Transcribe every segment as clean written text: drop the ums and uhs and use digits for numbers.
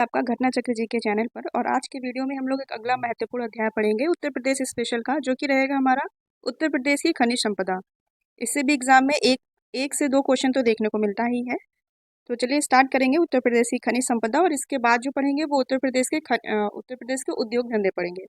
आपका घटना चक्र जी के चैनल पर। और आज के वीडियो में हम लोग एक अगला महत्वपूर्ण अध्याय पढ़ेंगे उत्तर प्रदेश स्पेशल का, जो कि रहेगा हमारा उत्तर प्रदेश की खनिज संपदा। इससे भी एग्जाम में एक से दो क्वेश्चन तो देखने को मिलता ही है। तो चलिए स्टार्ट करेंगे उत्तर प्रदेश की खनिज संपदा, और इसके बाद जो पढ़ेंगे वो उत्तर प्रदेश के उद्योग धंधे पढ़ेंगे।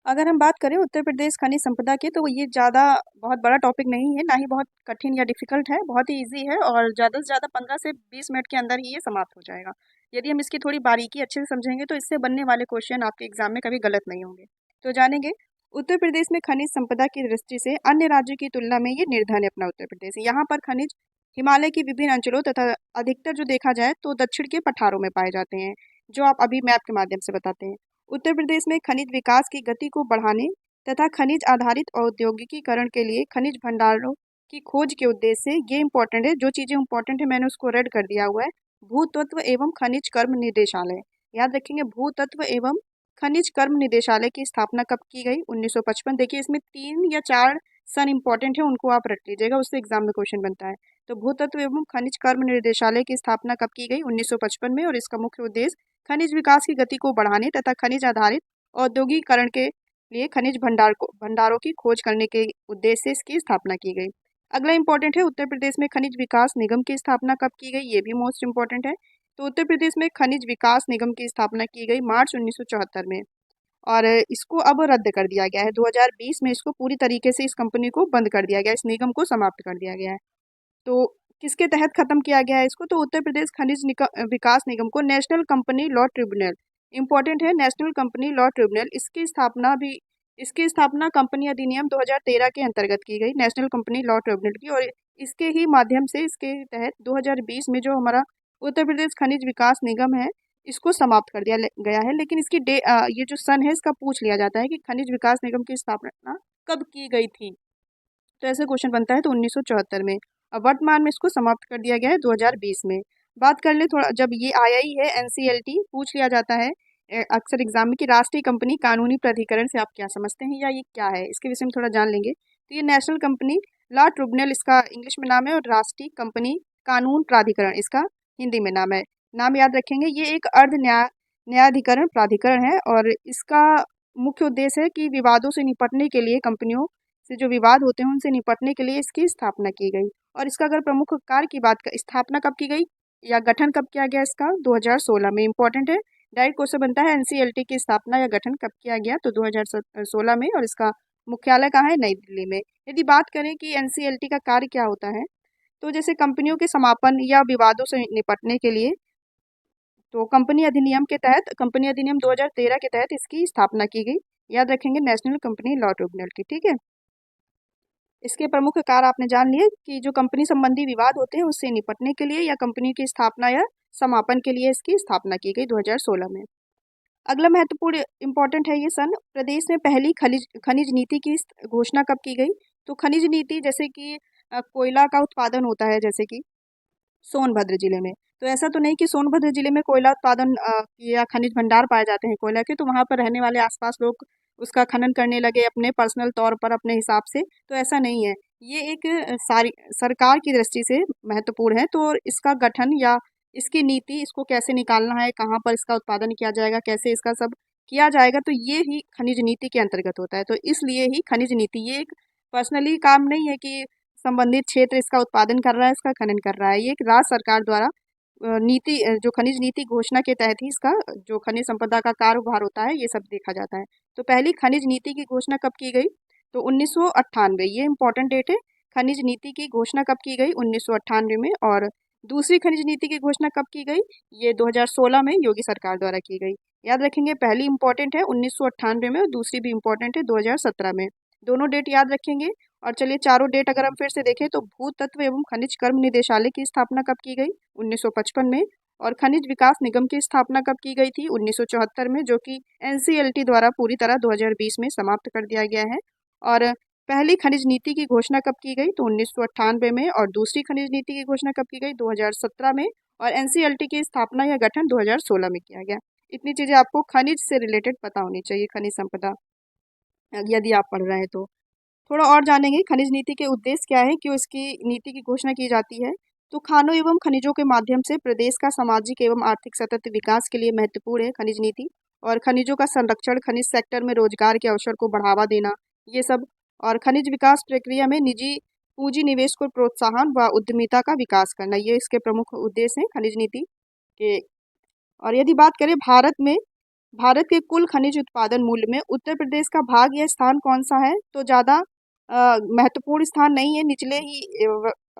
अगर हम बात करें उत्तर प्रदेश खनिज संपदा की, तो ये ज़्यादा बहुत बड़ा टॉपिक नहीं है, ना ही बहुत कठिन या डिफिकल्ट है, बहुत ही इजी है और ज़्यादा से ज़्यादा 15 से 20 मिनट के अंदर ही ये समाप्त हो जाएगा। यदि हम इसकी थोड़ी बारीकी अच्छे से समझेंगे तो इससे बनने वाले क्वेश्चन आपके एग्जाम में कभी गलत नहीं होंगे। तो जानेंगे उत्तर प्रदेश में खनिज संपदा की दृष्टि से अन्य राज्यों की तुलना में ये निर्धन है अपना उत्तर प्रदेश। यहाँ पर खनिज हिमालय की विभिन्न अंचलों तथा अधिकतर जो देखा जाए तो दक्षिण के पठारों में पाए जाते हैं, जो आप अभी मैप के माध्यम से बताते हैं। उत्तर प्रदेश में खनिज विकास की गति को बढ़ाने तथा खनिज आधारित औद्योगिकीकरण के लिए खनिज भंडारों की खोज के उद्देश्य से ये इंपॉर्टेंट है, जो चीज़ें इंपॉर्टेंट है मैंने उसको रेड कर दिया हुआ है। भूतत्व एवं खनिज कर्म निदेशालय, याद रखेंगे, भूतत्व एवं खनिज कर्म निदेशालय की स्थापना कब की गई? 1955। देखिए इसमें 3 या 4 सन इंपॉर्टेंट है, उनको आप रट लीजिएगा, उससे एग्जाम में क्वेश्चन बनता है। तो भूतत्व एवं खनिज कर्म निदेशालय की स्थापना कब की गई? 1955 में। और इसका मुख्य उद्देश्य खनिज विकास की गति को बढ़ाने तथा खनिज आधारित औद्योगिकीकरण के लिए खनिज भंडारों की खोज करने के उद्देश्य से इसकी स्थापना की गई। अगला इंपॉर्टेंट है उत्तर प्रदेश में खनिज विकास निगम की स्थापना कब की गई? ये भी मोस्ट इंपॉर्टेंट है। तो उत्तर प्रदेश में खनिज विकास निगम की स्थापना की गई मार्च 1974 में, और इसको अब रद्द कर दिया गया है। 2020 में इसको पूरी तरीके से इस कंपनी को बंद कर दिया गया है, इस निगम को समाप्त कर दिया गया है। तो किसके तहत खत्म किया गया है इसको? तो उत्तर प्रदेश विकास निगम को national company law tribunal, important है, नेशनल कंपनी लॉ ट्रिब्यूनल, इसकी स्थापना कंपनी अधिनियम 2013 के अंतर्गत की गई, नेशनल कंपनी लॉ ट्रिब्यूनल की। और इसके ही माध्यम से इसके तहत 2020 में जो हमारा उत्तर प्रदेश खनिज विकास निगम है, इसको समाप्त कर दिया गया है। लेकिन इसकी ये जो सन है इसका पूछ लिया जाता है कि खनिज विकास निगम की स्थापना कब की गई थी, तो ऐसे क्वेश्चन बनता है तो 1974 में। अब वर्तमान में इसको समाप्त कर दिया गया है 2020 में। बात कर ले थोड़ा, जब ये आया ही है एनसीएलटी, पूछ लिया जाता है अक्सर एग्जाम में कि राष्ट्रीय कंपनी कानूनी प्राधिकरण से आप क्या समझते हैं या ये क्या है, इसके विषय में थोड़ा जान लेंगे। तो ये नेशनल कंपनी लॉ ट्रिब्यूनल इसका इंग्लिश में नाम है, और राष्ट्रीय कंपनी कानून प्राधिकरण इसका हिंदी में नाम है। नाम याद रखेंगे, ये एक न्यायाधिकरण प्राधिकरण है, और इसका मुख्य उद्देश्य है कि विवादों से निपटने के लिए, कंपनियों से जो विवाद होते हैं उनसे निपटने के लिए इसकी स्थापना की गई। और इसका अगर प्रमुख कार्य की बात कर, स्थापना कब की गई या गठन कब किया गया इसका? 2016 में, इंपॉर्टेंट है, डायरेक्ट क्वेश्चन बनता है एनसीएलटी की स्थापना या गठन कब किया गया? तो 2016 में। और इसका मुख्यालय कहाँ है? नई दिल्ली में। यदि बात करें कि एनसीएलटी का कार्य क्या होता है, तो जैसे कंपनियों के समापन या विवादों से निपटने के लिए, तो कंपनी अधिनियम 2013 के तहत इसकी स्थापना की गई। याद रखेंगे, नेशनल कंपनी लॉ ट्रिब्यूनल की, ठीक है। इसके प्रमुख कार्य आपने जान लिए कि जो कंपनी संबंधी विवाद होते हैं उससे निपटने के लिए या कंपनी की स्थापना या समापन के लिए इसकी स्थापना की गई 2016 में। अगला महत्वपूर्ण इंपॉर्टेंट है ये सन, प्रदेश में पहली खनिज नीति की घोषणा कब की गई? तो खनिज नीति, जैसे कि कोयला का उत्पादन होता है जैसे कि सोनभद्र जिले में, तो ऐसा तो नहीं कि सोनभद्र जिले में कोयला उत्पादन या खनिज भंडार पाए जाते हैं कोयला के, तो वहाँ पर रहने वाले आसपास लोग उसका खनन करने लगे अपने पर्सनल तौर पर अपने हिसाब से, तो ऐसा नहीं है। ये एक सारी सरकार की दृष्टि से महत्वपूर्ण है। तो इसका गठन या इसकी नीति, इसको कैसे निकालना है, कहाँ पर इसका उत्पादन किया जाएगा, कैसे इसका सब किया जाएगा, तो ये ही खनिज नीति के अंतर्गत होता है। तो इसलिए ही खनिज नीति, ये एक पर्सनली काम नहीं है कि संबंधित क्षेत्र इसका उत्पादन कर रहा है, इसका खनन कर रहा है। ये एक राज्य सरकार द्वारा जो खनिज नीति घोषणा के तहत ही इसका जो खनिज संपदा का कारोबार होता है ये सब देखा जाता है। तो पहली खनिज नीति की घोषणा कब की गई? तो 1998, ये इंपॉर्टेंट डेट है। खनिज नीति की घोषणा कब की गई? 1998 में। और दूसरी खनिज नीति की घोषणा कब की गई? ये 2016 में योगी सरकार द्वारा की गई। याद रखेंगे, पहली इंपॉर्टेंट है 1998 में और दूसरी भी इंपॉर्टेंट है 2017 में। दोनों डेट याद रखेंगे। और चलिए चारों डेट अगर हम फिर से देखें, तो भूतत्व एवं खनिज कर्म निदेशालय की स्थापना कब की गई? 1955 में। और खनिज विकास निगम की स्थापना कब की गई थी? 1974 में, जो कि एनसीएलटी द्वारा पूरी तरह 2020 में समाप्त कर दिया गया है। और पहली खनिज नीति की घोषणा कब की गई? तो 1998 में। और दूसरी खनिज नीति की घोषणा कब की गई? 2017 में। और एनसीएलटी की स्थापना या गठन 2016 में किया गया। इतनी चीजें आपको खनिज से रिलेटेड पता होनी चाहिए, खनिज संपदा, यदि आप पढ़ रहे हैं तो। थोड़ा और जानेंगे खनिज नीति के उद्देश्य क्या है, क्यों इसकी नीति की घोषणा की जाती है। तो खानों एवं खनिजों के माध्यम से प्रदेश का सामाजिक एवं आर्थिक सतत विकास के लिए महत्वपूर्ण है खनिज नीति। और खनिजों का संरक्षण, खनिज सेक्टर में रोजगार के अवसर को बढ़ावा देना, ये सब। और खनिज विकास प्रक्रिया में निजी पूंजी निवेश को प्रोत्साहन व उद्यमिता का विकास करना, ये इसके प्रमुख उद्देश्य हैं खनिज नीति के। और यदि बात करें भारत के कुल खनिज उत्पादन मूल्य में उत्तर प्रदेश का भाग या स्थान कौन सा है, तो ज़्यादा महत्वपूर्ण स्थान नहीं है, निचले ही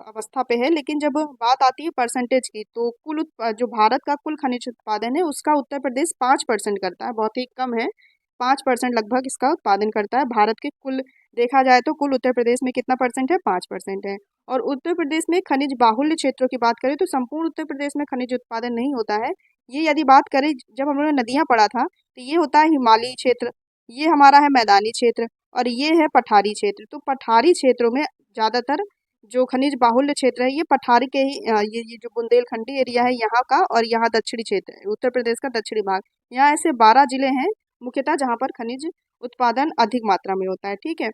अवस्था पे है। लेकिन जब बात आती है परसेंटेज की, तो जो भारत का कुल खनिज उत्पादन है उसका उत्तर प्रदेश 5% करता है, बहुत ही कम है। 5% लगभग इसका उत्पादन करता है। भारत के कुल देखा जाए तो कुल उत्तर प्रदेश में कितना परसेंट है, 5% है। और उत्तर प्रदेश में खनिज बाहुल्य क्षेत्रों की बात करें तो संपूर्ण उत्तर प्रदेश में खनिज उत्पादन नहीं होता है। ये यदि बात करें, जब हम लोगों ने नदियाँ पढ़ा था, तो ये होता है हिमालयी क्षेत्र, ये हमारा है मैदानी क्षेत्र, और ये है पठारी क्षेत्र। तो पठारी क्षेत्रों में ज़्यादातर जो खनिज बाहुल्य क्षेत्र है ये पठारी के ही ये जो बुंदेलखंडी एरिया है यहाँ का, और यहाँ दक्षिणी क्षेत्र है उत्तर प्रदेश का दक्षिणी भाग। यहाँ ऐसे 12 जिले हैं मुख्यतः जहाँ पर खनिज उत्पादन अधिक मात्रा में होता है। ठीक है,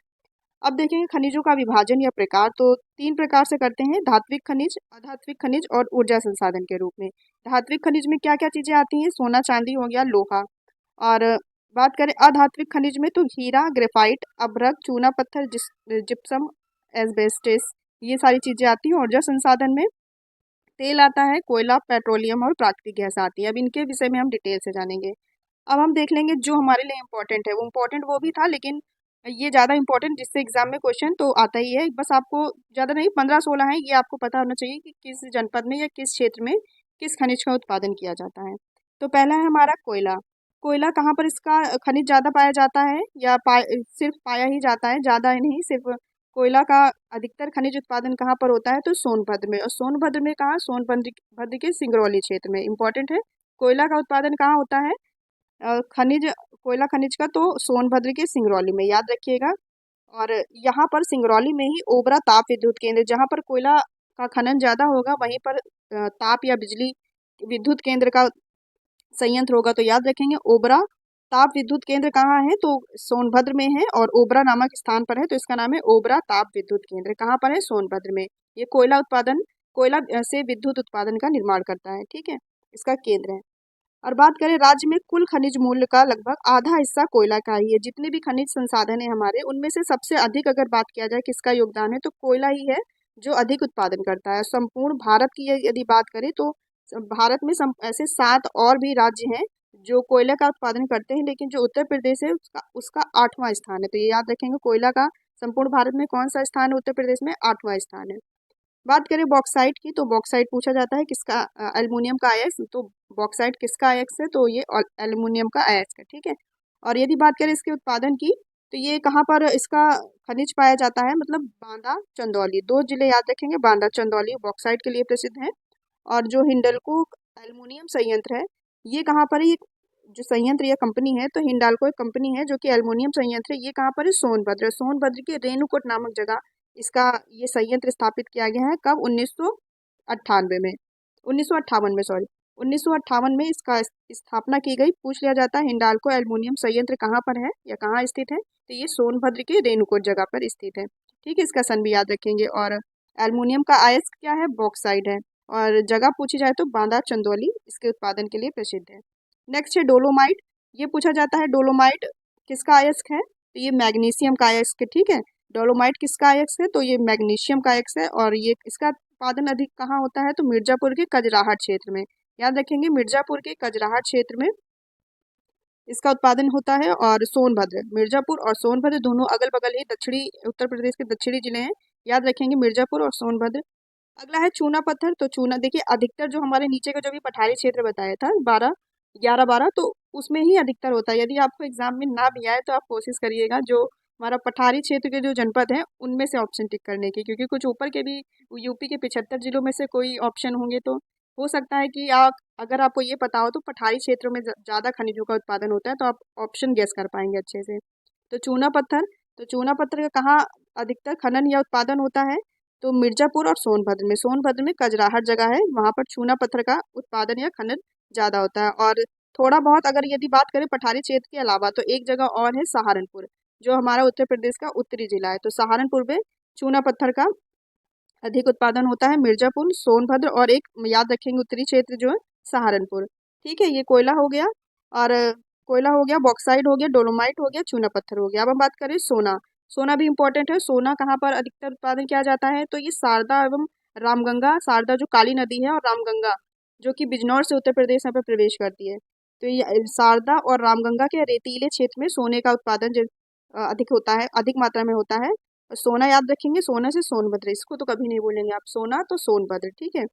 अब देखेंगे खनिजों का विभाजन या प्रकार। तो 3 प्रकार से करते हैं, धात्विक खनिज, अधात्विक खनिज और ऊर्जा संसाधन के रूप में। धात्विक खनिज में क्या क्या चीज़ें आती हैं, सोना चांदी हो गया, लोहा। और बात करें अधात्विक खनिज में, तो हीरा, ग्रेफाइट, अभ्रक, चूना पत्थर, जिप्सम, एस्बेस्टस, ये सारी चीज़ें आती हैं। ऊर्जा संसाधन में तेल आता है, कोयला, पेट्रोलियम और प्राकृतिक गैस आती है। अब इनके विषय में हम डिटेल से जानेंगे। अब हम देख लेंगे जो हमारे लिए इम्पोर्टेंट है, वो इम्पोर्टेंट वो भी था, लेकिन ये ज़्यादा इम्पोर्टेंट जिससे एग्जाम में क्वेश्चन तो आता ही है। बस आपको ज़्यादा नहीं, 15-16 है, ये आपको पता होना चाहिए कि किस जनपद में या किस क्षेत्र में किस खनिज का उत्पादन किया जाता है। तो पहला है हमारा कोयला। कोयला कहाँ पर इसका खनिज ज़्यादा पाया जाता है, या सिर्फ पाया ही जाता है, ज़्यादा ही नहीं, सिर्फ कोयला का अधिकतर खनिज उत्पादन कहाँ पर होता है, तो सोनभद्र में। और सोनभद्र में कहाँ, सोनभद्र के सिंगरौली क्षेत्र में। इंपॉर्टेंट है, कोयला का उत्पादन कहाँ होता है, खनिज, कोयला खनिज का, तो सोनभद्र के सिंगरौली में, याद रखिएगा। और यहाँ पर सिंगरौली में ही ओबरा ताप विद्युत केंद्र, जहाँ पर कोयला का खनन ज़्यादा होगा वहीं पर ताप या बिजली विद्युत केंद्र का संयंत्र होगा। तो याद रखेंगे ओबरा ताप विद्युत केंद्र कहाँ है, तो सोनभद्र में है, और ओबरा नामक स्थान पर है, तो इसका नाम है ओबरा ताप विद्युत केंद्र। कहाँ पर है, सोनभद्र में। ये कोयला से विद्युत उत्पादन का निर्माण करता है। ठीक है, इसका केंद्र है। और बात करें राज्य में कुल खनिज मूल्य का लगभग आधा हिस्सा कोयला का ही है। जितने भी खनिज संसाधन है हमारे, उनमें से सबसे अधिक अगर बात किया जाए किसका योगदान है, तो कोयला ही है जो अधिक उत्पादन करता है। संपूर्ण भारत की यदि बात करें तो भारत में ऐसे 7 और भी राज्य हैं जो कोयला का उत्पादन करते हैं, लेकिन जो उत्तर प्रदेश है उसका 8वां स्थान है। तो ये याद रखेंगे, कोयला का संपूर्ण भारत में कौन सा स्थान है, उत्तर प्रदेश में 8वां स्थान है। बात करें बॉक्साइट की, तो बॉक्साइट पूछा जाता है किसका, एल्युमिनियम का अयस्क। तो बॉक्साइट किसका अयस्क है, तो ये एल्युमिनियम का अयस्क है। ठीक है, और यदि बात करें इसके उत्पादन की, तो ये कहाँ पर इसका खनिज पाया जाता है, मतलब बांदा, चंदौली, 2 जिले याद रखेंगे, बांदा, चंदौली बॉक्साइट के लिए प्रसिद्ध है। और जो हिंडल्को एल्युमिनियम संयंत्र है, ये कहाँ पर है, ये जो संयंत्र या कंपनी है, तो हिंडाल्को एक कंपनी है जो कि एल्युमिनियम संयंत्र है, ये कहाँ पर है, सोनभद्र। सोनभद्र के रेणुकूट नामक जगह इसका ये संयंत्र स्थापित किया गया है। कब, 1998 में, 1958 में, सॉरी, 1958 में इसका स्थापना की गई। पूछ लिया जाता है हिंडाल्को एल्युमिनियम संयंत्र कहाँ पर है या कहाँ स्थित है, तो ये सोनभद्र के रेणुकूट जगह पर स्थित है। ठीक है, इसका सन भी याद रखेंगे। और एल्युमिनियम का अयस्क क्या है, बॉक्साइड है। और जगह पूछी जाए तो बांदा, चंदौली इसके उत्पादन के लिए प्रसिद्ध है। नेक्स्ट है डोलोमाइट। ये पूछा जाता है डोलोमाइट किसका अयस्क है, तो ये मैग्नीशियम का अयस्क है। ठीक है, डोलोमाइट किसका अयस्क है, तो ये मैग्नीशियम का अयस्क है। और ये इसका उत्पादन अधिक कहाँ होता है, तो मिर्जापुर के कजराहट क्षेत्र में। याद रखेंगे, मिर्जापुर के कजराहट क्षेत्र में इसका उत्पादन होता है। और सोनभद्र, मिर्जापुर और सोनभद्र दोनों अगल बगल ही दक्षिणी उत्तर प्रदेश के दक्षिणी जिले हैं। याद रखेंगे मिर्जापुर और सोनभद्र। अगला है चूना पत्थर। तो चूना देखिए, अधिकतर जो हमारे नीचे का जो भी पठारी क्षेत्र बताया था 11-12, तो उसमें ही अधिकतर होता है। यदि आपको एग्जाम में ना भी आए तो आप कोशिश करिएगा जो हमारा पठारी क्षेत्र के जो जनपद हैं उनमें से ऑप्शन टिक करने की, क्योंकि कुछ ऊपर के भी यूपी के 75 जिलों में से कोई ऑप्शन होंगे, तो हो सकता है कि आप, अगर आपको ये पता हो तो पठारी क्षेत्रों में ज़्यादा खनिजों का उत्पादन होता है, तो आप ऑप्शन गेस कर पाएंगे अच्छे से। तो चूना पत्थर, तो चूना पत्थर का कहाँ अधिकतर खनन या उत्पादन होता है, तो मिर्जापुर और सोनभद्र में। सोनभद्र में कजराहट जगह है, वहाँ पर चूना पत्थर का उत्पादन या खनन ज़्यादा होता है। और थोड़ा बहुत अगर यदि बात करें पठारी क्षेत्र के अलावा, तो एक जगह और है सहारनपुर, जो हमारा उत्तर प्रदेश का उत्तरी जिला है। तो सहारनपुर में चूना पत्थर का अधिक उत्पादन होता है मिर्जापुर, सोनभद्र और एक याद रखेंगे उत्तरी क्षेत्र जो है सहारनपुर। ठीक है, ये कोयला हो गया। और कोयला हो गया, बॉक्साइड हो गया, डोलोमाइट हो गया, चूना पत्थर हो गया। अब हम बात करें सोना। सोना भी इंपॉर्टेंट है। सोना कहाँ पर अधिकतर उत्पादन किया जाता है, तो ये शारदा एवं रामगंगा, शारदा जो काली नदी है और रामगंगा जो कि बिजनौर से उत्तर प्रदेश यहाँ पर प्रवेश करती है। तो ये शारदा और रामगंगा के रेतीले क्षेत्र में सोने का उत्पादन अधिक होता है, अधिक मात्रा में होता है। और सोना याद रखेंगे, सोना से सोनभद्र, इसको तो कभी नहीं बोलेंगे आप, सोना तो सोनभद्र। ठीक है।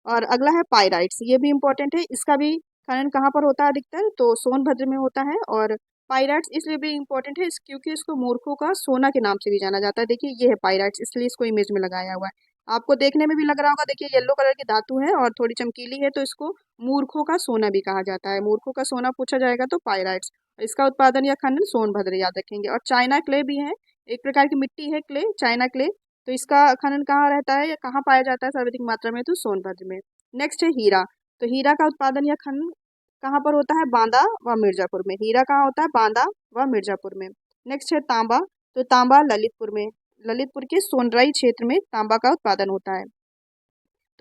और अगला है पाइराइट्स, ये भी इंपॉर्टेंट है। इसका भी खनन कहाँ पर होता है अधिकतर, तो सोनभद्र में होता है। और पाइराइट्स इसलिए भी इंपॉर्टेंट है क्योंकि इसको मूर्खों का सोना के नाम से भी जाना जाता है। देखिए ये है पाइराइट्स, इसलिए इसको इमेज में लगाया हुआ है। आपको देखने में भी लग रहा होगा, देखिए येलो कलर की धातु है और थोड़ी चमकीली है, तो इसको मूर्खों का सोना भी कहा जाता है। मूर्खों का सोना पूछा जाएगा तो पाइराइट्स। इसका उत्पादन या खनन सोनभद्र याद रखेंगे। और चाइना क्ले भी है, एक प्रकार की मिट्टी है क्ले, चाइना क्ले। तो इसका खनन कहाँ रहता है या कहाँ पाया जाता है सर्वाधिक मात्रा में, तो सोनभद्र में। नेक्स्ट है हीरा। तो हीरा का उत्पादन या खनन कहाँ पर होता है, बांदा व मिर्जापुर में। हीरा कहाँ होता है, बांदा व मिर्जापुर में। नेक्स्ट है तांबा। तो तांबा ललितपुर में, ललितपुर के सोनराई क्षेत्र में तांबा का उत्पादन होता है।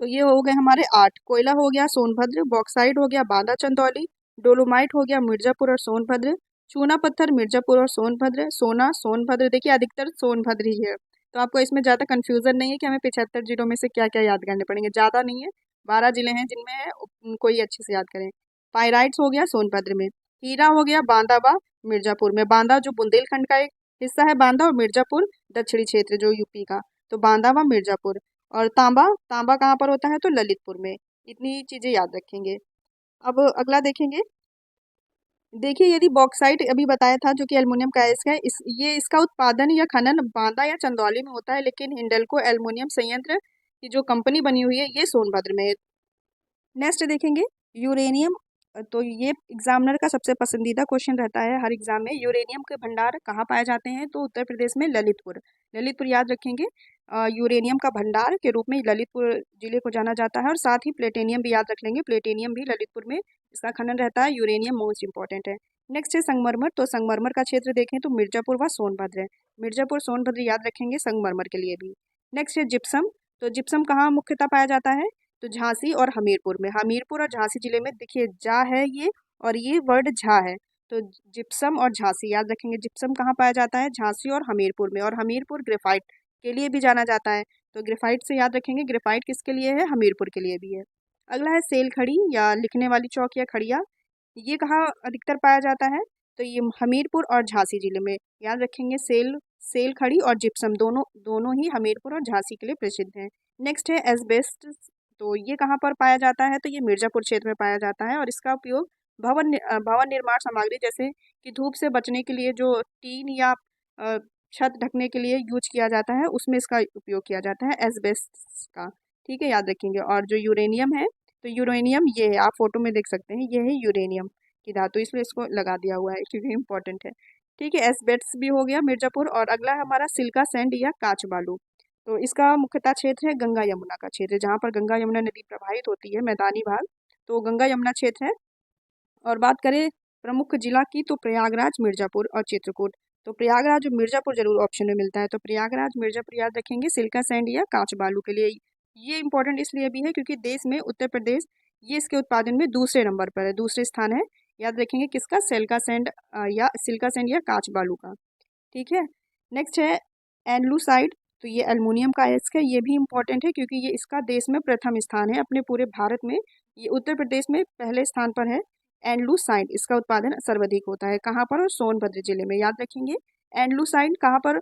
तो ये हो गए हमारे 8। कोयला हो गया सोनभद्र, बॉक्साइड हो गया बांदा चंदौली, डोलोमाइट हो गया मिर्जापुर और सोनभद्र, चूना पत्थर मिर्जापुर और सोनभद्र, सोना सोनभद्र। देखिए अधिकतर सोनभद्र ही है, तो आपको इसमें ज़्यादा कंफ्यूजन नहीं है कि हमें 75 जिलों में से क्या क्या याद करने पड़ेंगे, ज़्यादा नहीं है। 12 जिले हैं जिनमें है, उनको ही अच्छे से याद करें। पाइराइट्स हो गया सोनभद्र में। हीरा हो गया बांदा व मिर्जापुर में। बांदा जो बुंदेलखंड का एक हिस्सा है बांदा, और मिर्जापुर दक्षिणी क्षेत्र जो यूपी का, तो बांदा व मिर्जापुर। और तांबा, तांबा कहाँ पर होता है, तो ललितपुर में। इतनी चीजें याद रखेंगे। अब अगला देखेंगे। देखिए यदि बॉक्साइट अभी बताया था जो कि एल्युमिनियम का अयस्क है, ये इसका उत्पादन या खनन बांदा या चंदौली में होता है, लेकिन हिंडल्को एल्युमिनियम संयंत्र की जो कंपनी बनी हुई है ये सोनभद्र में है। नेक्स्ट देखेंगे यूरेनियम। तो ये एग्जामिनर का सबसे पसंदीदा क्वेश्चन रहता है हर एग्जाम में। यूरेनियम के भंडार कहाँ पाए जाते हैं, तो उत्तर प्रदेश में ललितपुर। ललितपुर याद रखेंगे। यूरेनियम का भंडार के रूप में ललितपुर जिले को जाना जाता है। और साथ ही प्लेटिनियम भी याद रख लेंगे, प्लेटिनियम भी ललितपुर में इसका खनन रहता है। यूरेनियम मोस्ट इंपॉर्टेंट है। नेक्स्ट है संगमरमर। तो संगमरमर का क्षेत्र देखें तो मिर्जापुर व सोनभद्र है। मिर्जापुर सोनभद्र याद रखेंगे संगमरमर के लिए भी। नेक्स्ट है जिप्सम। तो जिप्सम कहाँ मुख्यतः पाया जाता है, तो झांसी और हमीरपुर में। हमीरपुर और झांसी जिले में देखिए जा है ये, और ये वर्ड झा है। तो जिप्सम और झांसी याद रखेंगे। जिप्सम कहाँ पाया जाता है, झांसी और हमीरपुर में। और हमीरपुर ग्रेफाइट के लिए भी जाना जाता है, तो ग्रेफाइट से याद रखेंगे। ग्रेफाइट किसके लिए है, हमीरपुर के लिए भी है। अगला है सेल खड़ी या लिखने वाली चौक या खड़िया। ये कहाँ अधिकतर पाया जाता है, तो ये हमीरपुर और झांसी जिले में। याद रखेंगे सेल, सेल खड़ी और जिप्सम दोनों दोनों ही हमीरपुर और झांसी के लिए प्रसिद्ध हैं। नेक्स्ट है एस्बेस्टस। तो ये कहाँ पर पाया जाता है, तो ये मिर्जापुर क्षेत्र में पाया जाता है। और इसका उपयोग भवन निर्माण सामग्री जैसे कि धूप से बचने के लिए जो टीन या अ, छत ढकने के लिए यूज किया जाता है, उसमें इसका उपयोग किया जाता है एस्बेस्टस का। ठीक है, याद रखेंगे। और जो यूरेनियम है, तो यूरेनियम ये है, आप फोटो में देख सकते हैं, ये है यूरेनियम की धातु, इसलिए इसको लगा दिया हुआ है क्योंकि इंपॉर्टेंट है। ठीक है, एस्बेस्टस भी हो गया मिर्जापुर। और अगला है हमारा सिल्का सैंड या काच बालू। तो इसका मुख्यतः क्षेत्र है गंगा यमुना का क्षेत्र, जहाँ पर गंगा यमुना नदी प्रवाहित होती है, मैदानी भाग, तो गंगा यमुना क्षेत्र है। और बात करें प्रमुख जिला की, तो प्रयागराज, मिर्जापुर और चित्रकूट। तो प्रयागराज और मिर्जापुर जरूर ऑप्शन में मिलता है, तो प्रयागराज मिर्जापुर याद रखेंगे सिल्का सैंड या कांच बालू के लिए। ये इंपॉर्टेंट इसलिए भी है क्योंकि देश में उत्तर प्रदेश ये इसके उत्पादन में दूसरे नंबर पर है, दूसरे स्थान है। याद रखेंगे किसका, सिल्का सैंड या सिल्का सैंड या कांच बालू का। ठीक है। नेक्स्ट है एंडलूसाइड। तो ये एल्युमिनियम का अयस्क है, ये भी इंपॉर्टेंट है क्योंकि ये इसका देश में प्रथम स्थान है अपने पूरे भारत में। ये उत्तर प्रदेश में पहले स्थान पर है। एंडलूसाइड इसका उत्पादन सर्वाधिक होता है कहाँ पर, और सोनभद्र जिले में। याद रखेंगे एंडलूसाइड कहाँ पर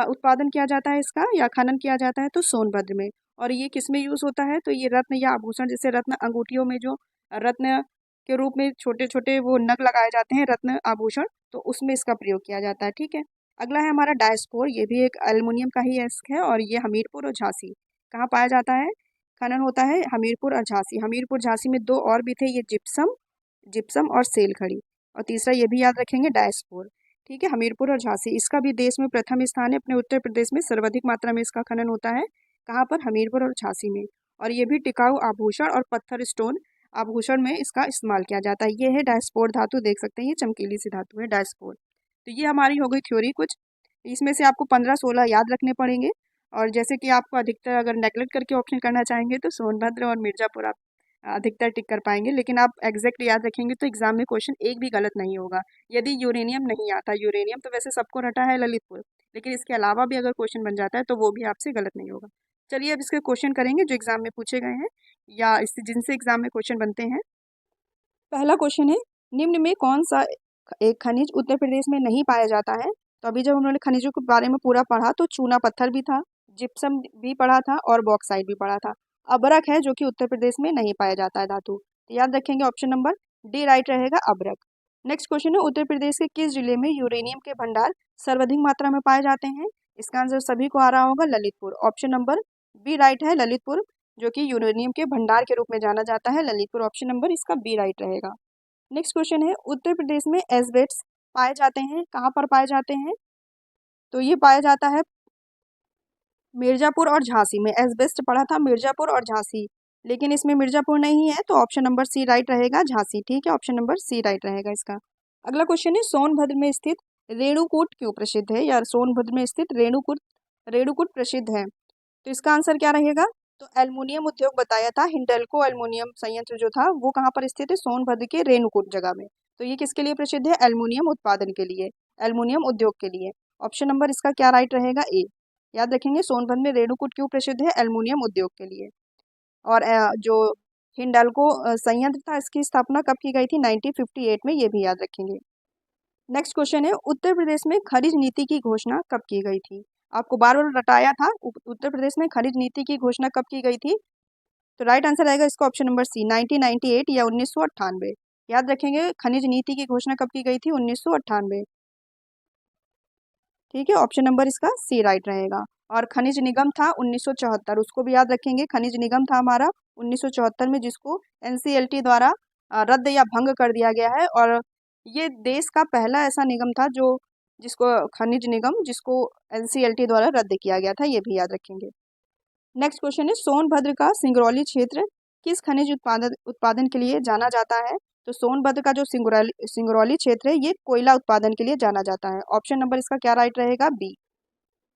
उत्पादन किया जाता है इसका या खनन किया जाता है, तो सोनभद्र में। और ये किस में यूज होता है, तो ये रत्न या आभूषण, जैसे रत्न अंगूठियों में जो रत्न के रूप में छोटे छोटे वो नग लगाए जाते हैं, रत्न आभूषण, तो उसमें इसका प्रयोग किया जाता है। ठीक है। अगला है हमारा डायस्पोर। ये भी एक एल्युमिनियम का ही अयस्क है, और ये हमीरपुर और झांसी कहाँ पाया जाता है, खनन होता है हमीरपुर और झांसी। हमीरपुर झांसी में दो और भी थे, ये जिप्सम, जिप्सम और सेल खड़ी। और तीसरा ये भी याद रखेंगे डायस्पोर। ठीक है, हमीरपुर और झांसी, इसका भी देश में प्रथम स्थान है, अपने उत्तर प्रदेश में सर्वाधिक मात्रा में इसका खनन होता है। कहाँ पर, हमीरपुर और झांसी में। और ये भी टिकाऊ आभूषण और पत्थर स्टोन आभूषण में इसका इस्तेमाल किया जाता है। ये है डायस्पोर धातु, देख सकते हैं ये चमकीली सी धातु है डायस्पोर। तो ये हमारी हो गई थ्योरी कुछ, इसमें से आपको 15-16 याद रखने पड़ेंगे। और जैसे कि आपको अधिकतर अगर नेगलेक्ट करके ऑप्शन करना चाहेंगे तो सोनभद्र और मिर्ज़ापुर आप अधिकतर टिक कर पाएंगे, लेकिन आप एग्जैक्ट याद रखेंगे तो एग्जाम में क्वेश्चन एक भी गलत नहीं होगा। यदि यूरेनियम नहीं आता, यूरेनियम तो वैसे सबको रटा है ललितपुर, लेकिन इसके अलावा भी अगर क्वेश्चन बन जाता है तो वो भी आपसे गलत नहीं होगा। चलिए अब इसके क्वेश्चन करेंगे जो एग्जाम में पूछे गए हैं या इससे जिनसे एग्जाम में क्वेश्चन बनते हैं। पहला क्वेश्चन है, निम्न में कौन सा एक खनिज उत्तर प्रदेश में नहीं पाया जाता है? तो अभी जब हमने खनिजों के बारे में पूरा पढ़ा तो चूना पत्थर भी था, जिप्सम भी पढ़ा था और बॉक्साइट भी पढ़ा था। अबरक है जो कि उत्तर प्रदेश में नहीं पाया जाता है धातु, तो याद रखेंगे ऑप्शन नंबर डी राइट रहेगा, अबरक। नेक्स्ट क्वेश्चन है, उत्तर प्रदेश के किस जिले में यूरेनियम के भंडार सर्वाधिक मात्रा में पाए जाते हैं? इसका आंसर सभी को आ रहा होगा, Lalitpur. Option number B right है, ललितपुर, जो कि यूरेनियम के भंडार के रूप में जाना जाता है, ललितपुर। ऑप्शन नंबर इसका बी राइट रहेगा। नेक्स्ट क्वेश्चन है, उत्तर प्रदेश में एस्बेस्टस पाए जाते हैं, कहाँ पर पाए जाते हैं? तो ये पाया जाता है मिर्जापुर और झांसी में। एस्बेस्ट पढ़ा था मिर्जापुर और झांसी, लेकिन इसमें मिर्जापुर नहीं है, तो ऑप्शन नंबर सी राइट रहेगा, झांसी। ठीक है, ऑप्शन नंबर सी राइट रहेगा इसका। अगला क्वेश्चन है, सोनभद्र में स्थित रेणुकूट क्यों प्रसिद्ध है? या सोनभद्र में स्थित रेणुकूट रेणुकूट प्रसिद्ध है, तो इसका आंसर क्या रहेगा? तो एल्युमिनियम उद्योग बताया था, हिंडाल्को एल्युमिनियम संयंत्र जो था वो कहाँ पर स्थित है? सोनभद्र के रेणुकूट जगह में। तो ये किसके लिए प्रसिद्ध है? एल्युमिनियम उत्पादन के लिए, एल्युमिनियम उद्योग के लिए। ऑप्शन नंबर इसका क्या राइट रहेगा? ए। याद रखेंगे सोनभद्र में रेणुकूट क्यों प्रसिद्ध है? एल्युमिनियम उद्योग के लिए। और जो हिंडाल्को संयंत्र था इसकी स्थापना कब की गई थी? 1958 में, ये भी याद रखेंगे। नेक्स्ट क्वेश्चन है, उत्तर प्रदेश में खनिज नीति की घोषणा कब की गई थी? आपको बार बार रटाया था, उत्तर प्रदेश में खनिज नीति की घोषणा कब की गई थी? तो राइट आंसर आएगा इसका ऑप्शन नंबर सी, 1998 या 1998। याद रखेंगे खनिज नीति की घोषणा कब की गई थी? 1998। ठीक है, ऑप्शन नंबर इसका सी राइट रहेगा। और खनिज निगम था 1974, उसको भी याद रखेंगे। खनिज निगम था हमारा 1974 में, जिसको एनसीएलटी द्वारा रद्द या भंग कर दिया गया है। और ये देश का पहला ऐसा निगम था जो जिसको खनिज निगम जिसको एनसीएलटी द्वारा रद्द किया गया था, ये भी याद रखेंगे। नेक्स्ट क्वेश्चन है, सोनभद्र का सिंगरौली क्षेत्र किस खनिज उत्पादन के लिए जाना जाता है? तो सोनभद्र का जो सिंगरौली क्षेत्र है ये कोयला उत्पादन के लिए जाना जाता है। ऑप्शन नंबर इसका क्या राइट रहेगा? बी।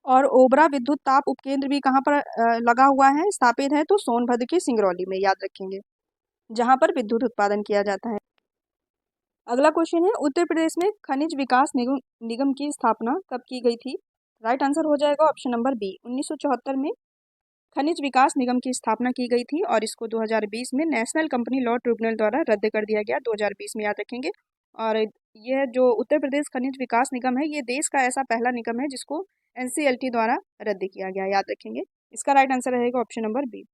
और ओबरा विद्युत ताप उपकेंद्र भी कहाँ पर लगा हुआ है, स्थापित है? तो सोनभद्र के सिंगरौली में, याद रखेंगे, जहाँ पर विद्युत उत्पादन किया जाता है। अगला क्वेश्चन है, उत्तर प्रदेश में खनिज विकास निगम की स्थापना कब की गई थी? राइट आंसर हो जाएगा ऑप्शन नंबर बी, 1974 में खनिज विकास निगम की स्थापना की गई थी और इसको 2020 में नेशनल कंपनी लॉ ट्रिब्यूनल द्वारा रद्द कर दिया गया, 2020 में, याद रखेंगे। और यह जो उत्तर प्रदेश खनिज विकास निगम है ये देश का ऐसा पहला निगम है जिसको एनसीएलटी द्वारा रद्द किया गया, याद रखेंगे। इसका राइट आंसर रहेगा ऑप्शन नंबर बी।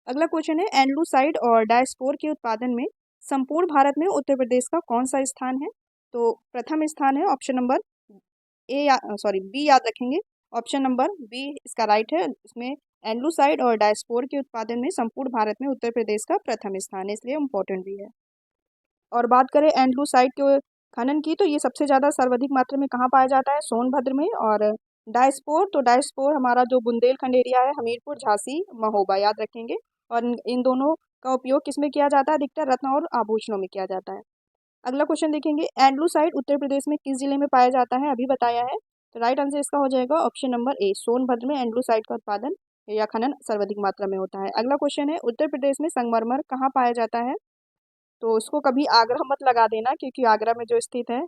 अगला क्वेश्चन है, एंडलूसाइड और डायस्पोर के उत्पादन में संपूर्ण भारत में उत्तर प्रदेश का कौन सा स्थान है? तो प्रथम स्थान है, ऑप्शन नंबर बी, याद रखेंगे। ऑप्शन नंबर बी इसका राइट है। इसमें एंडलूसाइड और डायस्पोर के उत्पादन में संपूर्ण भारत में उत्तर प्रदेश का प्रथम स्थान है, इसलिए इम्पोर्टेंट भी है। और बात करें एंडलूसाइड के खनन की, तो ये सबसे ज़्यादा सर्वाधिक मात्रा में कहाँ पाया जाता है? सोनभद्र में। और डायस्पोर, तो डायस्पोर हमारा जो बुंदेलखंड एरिया है, हमीरपुर, झांसी, महोबा, याद रखेंगे। और इन दोनों का उपयोग किसमें किया जाता है? अधिकतर रत्न और आभूषणों में किया जाता है। अगला क्वेश्चन देखेंगे, एंडलूसाइड उत्तर प्रदेश में किस जिले में पाया जाता है? अभी बताया है, तो राइट आंसर इसका हो जाएगा ऑप्शन नंबर ए, सोनभद्र में एंडलूसाइड का उत्पादन या खनन सर्वाधिक मात्रा में होता है। अगला क्वेश्चन है, उत्तर प्रदेश में संगमरमर कहाँ पाया जाता है? तो इसको कभी आगरा मत लगा देना, क्योंकि आगरा में जो स्थित है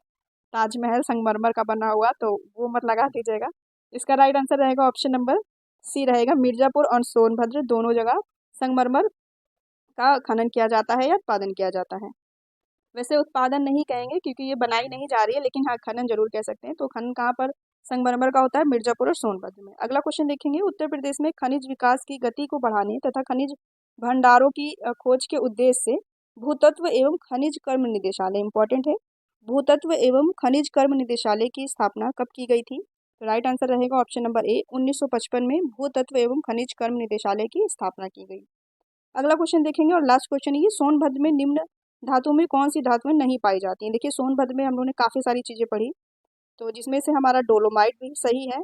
ताजमहल संगमरमर का बना हुआ, तो वो मत लगा दीजिएगा। इसका राइट आंसर रहेगा ऑप्शन नंबर सी रहेगा, मिर्जापुर और सोनभद्र दोनों जगह संगमरमर का खनन किया जाता है या उत्पादन किया जाता है। वैसे उत्पादन नहीं कहेंगे क्योंकि ये बनाई नहीं जा रही है, लेकिन हाँ खनन जरूर कह सकते हैं। तो खनन कहाँ पर संगमरमर का होता है? मिर्जापुर और सोनभद्र में। अगला क्वेश्चन देखेंगे, उत्तर प्रदेश में खनिज विकास की गति को बढ़ाने तथा खनिज भंडारों की खोज के उद्देश्य से भूतत्व एवं खनिज कर्म निदेशालय, इंपॉर्टेंट है, भूतत्व एवं खनिज कर्म निदेशालय की स्थापना कब की गई थी? तो राइट आंसर रहेगा ऑप्शन नंबर ए, 1955 में भूतत्व एवं खनिज कर्म निदेशालय की स्थापना की गई। अगला क्वेश्चन देखेंगे और लास्ट क्वेश्चन, ये सोनभद्र में निम्न धातु में कौन सी धातुएं नहीं पाई जाती हैं? देखिए सोनभद्र में हम लोगों ने काफ़ी सारी चीज़ें पढ़ी, तो जिसमें से हमारा डोलोमाइट भी सही है,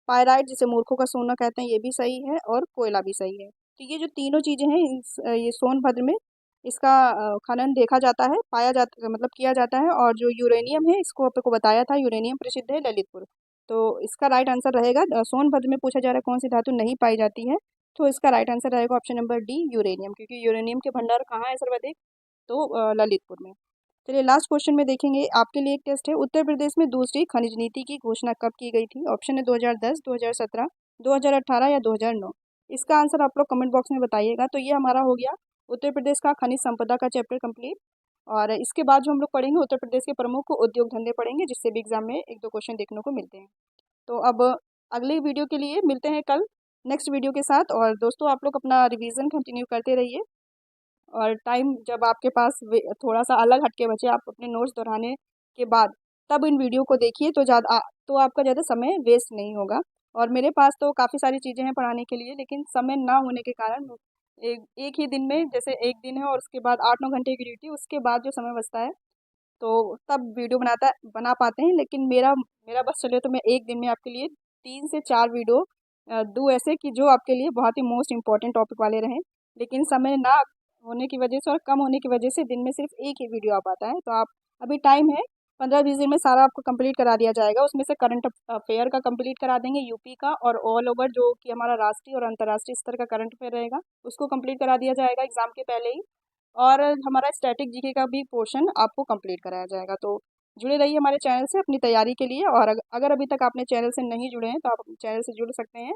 पायराइट जिसे मूर्खों का सोना कहते हैं ये भी सही है, और कोयला भी सही है। तो ये जो तीनों चीज़ें हैं ये सोनभद्र में इसका खनन देखा जाता है, पाया जाता मतलब किया जाता है। और जो यूरेनियम है इसको आपको बताया था, यूरेनियम प्रसिद्ध है ललितपुर। तो इसका राइट आंसर रहेगा, सोनभद्र में पूछा जा रहा है कौन सी धातु नहीं पाई जाती है, तो इसका राइट आंसर रहेगा ऑप्शन नंबर डी, यूरेनियम, क्योंकि यूरेनियम के भंडार कहाँ है सर्वाधिक, तो ललितपुर में। चलिए लास्ट क्वेश्चन में देखेंगे, आपके लिए एक टेस्ट है। उत्तर प्रदेश में दूसरी खनिज नीति की घोषणा कब की गई थी? ऑप्शन है 2010, 2017, 2018 या 2009। इसका आंसर आप लोग कमेंट बॉक्स में बताइएगा। तो ये हमारा हो गया उत्तर प्रदेश का खनिज संपदा का चैप्टर कंप्लीट। और इसके बाद जो हम लोग पढ़ेंगे उत्तर प्रदेश के प्रमुख उद्योग धंधे पढ़ेंगे, जिससे भी एग्जाम में एक दो क्वेश्चन देखने को मिलते हैं। तो अब अगले वीडियो के लिए मिलते हैं कल नेक्स्ट वीडियो के साथ। और दोस्तों आप लोग अपना रिवीजन कंटिन्यू करते रहिए, और टाइम जब आपके पास थोड़ा सा अलग हटके बचे, आप अपने नोट्स दोहराने के बाद तब इन वीडियो को देखिए, तो आपका ज़्यादा समय वेस्ट नहीं होगा। और मेरे पास तो काफ़ी सारी चीज़ें हैं पढ़ाने के लिए, लेकिन समय ना होने के कारण एक ही दिन में, जैसे एक दिन है और उसके बाद 8-9 घंटे की ड्यूटी, उसके बाद जो समय बचता है तो तब वीडियो बना पाते हैं। लेकिन मेरा मेरा बस चले तो मैं एक दिन में आपके लिए 3 से 4 वीडियो दूँ ऐसे कि जो आपके लिए बहुत ही मोस्ट इंपॉर्टेंट टॉपिक वाले रहें। लेकिन समय ना होने की वजह से और कम होने की वजह से दिन में सिर्फ एक ही वीडियो आ पाता है। तो आप अभी टाइम है, 15-20 दिन में सारा आपको कंप्लीट करा दिया जाएगा। उसमें से करंट अफेयर का कंप्लीट करा देंगे, यूपी का, और ऑल ओवर जो कि हमारा राष्ट्रीय और अंतर्राष्ट्रीय स्तर का करंट अफेयर रहेगा उसको कंप्लीट करा दिया जाएगा एग्जाम के पहले ही। और हमारा स्टैटिक जीके का भी पोर्शन आपको कंप्लीट कराया जाएगा। तो जुड़े रहिए हमारे चैनल से अपनी तैयारी के लिए। और अगर अभी तक आपने चैनल से नहीं जुड़े हैं तो आप चैनल से जुड़ सकते हैं।